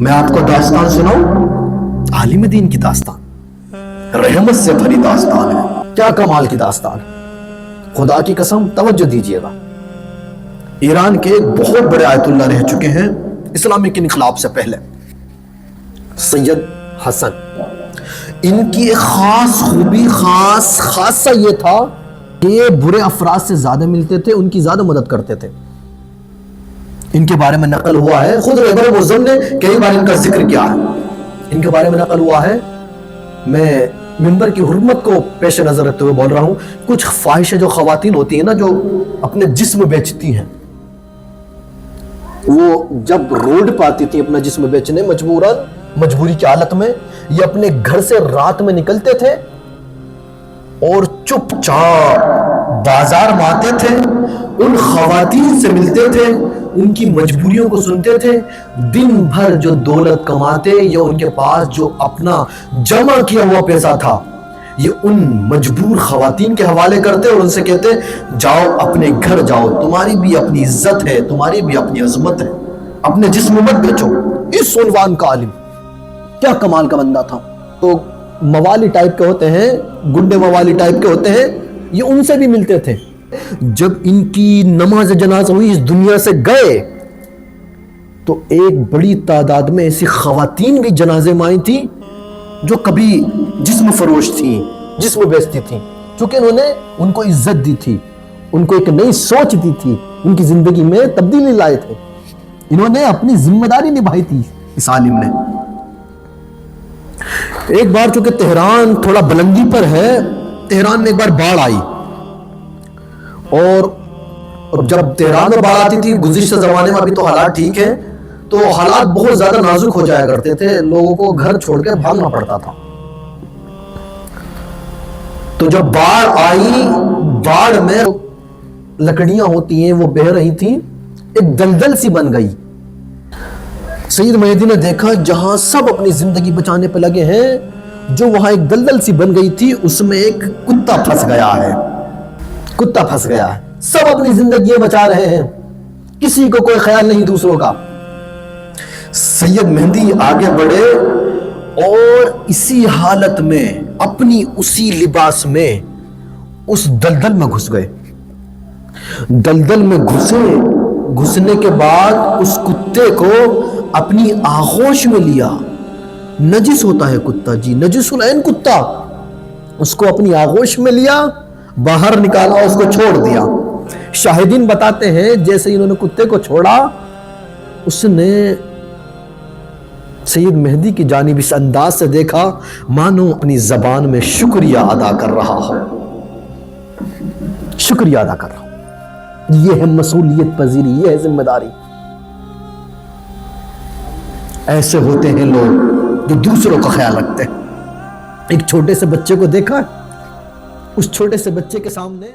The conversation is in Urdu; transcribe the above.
میں آپ کو داستان سناؤں؟ عالم دین کی داستان، رحمت سے بھری داستان ہے، کیا کمال کی داستان ہے، خدا کی قسم توجہ دیجئے گا۔ ایران کے ایک بہت بڑے آیت اللہ رہ چکے ہیں اسلامک انقلاب سے پہلے، سید حسن۔ ان کی ایک خاص خوبی، خاصہ یہ تھا کہ یہ برے افراد سے زیادہ ملتے تھے، ان کی زیادہ مدد کرتے تھے۔ ان کے بارے میں نقل ہوا ہے، خود رہبر معظم نے کئی بار ان کا ذکر کیا ہے، ان کے بارے میں نقل ہوا ہے۔ میں منبر کی حرمت کو پیش نظر رکھتے ہوئے بول رہا ہوں، کچھ فاحشہ جو خواتین ہوتی ہیں نا، جو اپنے جسم بیچتی ہیں، وہ جب روڈ پہ آتی تھی اپنا جسم بیچنے، مجبوری کی حالت میں، یہ اپنے گھر سے رات میں نکلتے تھے اور چپ چاپ بازار میں آتے تھے، ان خواتین سے ملتے تھے، ان کی مجبوریوں کو سنتے تھے، دن بھر جو دولت کماتے یا ان کے پاس جو اپنا جمع کیا ہوا پیسہ تھا، یہ ان مجبور خواتین کے حوالے کرتے اور ان سے کہتے جاؤ اپنے گھر جاؤ، تمہاری بھی اپنی عزت ہے، تمہاری بھی اپنی عظمت ہے، اپنے جسم مت بیچو۔ اس عنوان کا عالم، کیا کمال کا بندہ تھا۔ تو موالی ٹائپ کے ہوتے ہیں، گنڈے موالی ٹائپ کے ہوتے ہیں، یہ ان سے بھی ملتے تھے۔ جب ان کی نماز جنازہ ہوئی، اس دنیا سے گئے، تو ایک بڑی تعداد میں ایسی خواتین بھی جنازے میں آئی تھیں جو کبھی جسم فروش تھیں، جسم بیچتی تھیں، چونکہ انہوں نے ان کو عزت دی تھی، ان کو ایک نئی سوچ دی تھی، ان کی زندگی میں تبدیلی لائے تھے، انہوں نے اپنی ذمہ داری نبھائی تھی۔ اس عالم نے ایک بار، چونکہ تہران تھوڑا بلندی پر ہے، تہران میں ایک بار باڑھ آئی، اور جب تہران میں باڑھ آتی تھی گزشتہ زمانے میں، ابھی تو حالات ٹھیک ہے، تو حالات بہت زیادہ نازک ہو جایا کرتے تھے، لوگوں کو گھر چھوڑ کے بھاگنا پڑتا تھا۔ تو جب باڑھ آئی، باڑھ میں لکڑیاں ہوتی ہیں وہ بہہ رہی تھیں، ایک دلدل سی بن گئی۔ سید مہدی نے دیکھا جہاں سب اپنی زندگی بچانے پہ لگے ہیں، جو وہاں ایک دلدل سی بن گئی تھی، اس میں ایک کتا پھنس گیا ہے، کتا پھنس گیا ہے، سب اپنی زندگیاں بچا رہے ہیں، کسی کو کوئی خیال نہیں دوسروں کا۔ سید مہدی آگے بڑھے اور اسی حالت میں، اپنی اسی لباس میں اس دلدل میں گھس گئے۔ دلدل میں گھسنے کے بعد اس کتے کو اپنی آغوش میں لیا۔ نجس ہوتا ہے کتا جی، نجس العین کتا، اس کو اپنی آغوش میں لیا، باہر نکالا، اس کو چھوڑ دیا۔ شاہدین بتاتے ہیں جیسے ہی انہوں نے کتے کو چھوڑا، اس نے سید مہدی کی جانب اس انداز سے دیکھا مانو اپنی زبان میں شکریہ ادا کر رہا ہو، شکریہ ادا کر رہا ہو۔ یہ ہے مسئولیت پذیری، یہ ہے ذمہ داری۔ ایسے ہوتے ہیں لوگ جو دوسروں کا خیال رکھتے ہیں۔ ایک چھوٹے سے بچے کو دیکھا، اس چھوٹے سے بچے کے سامنے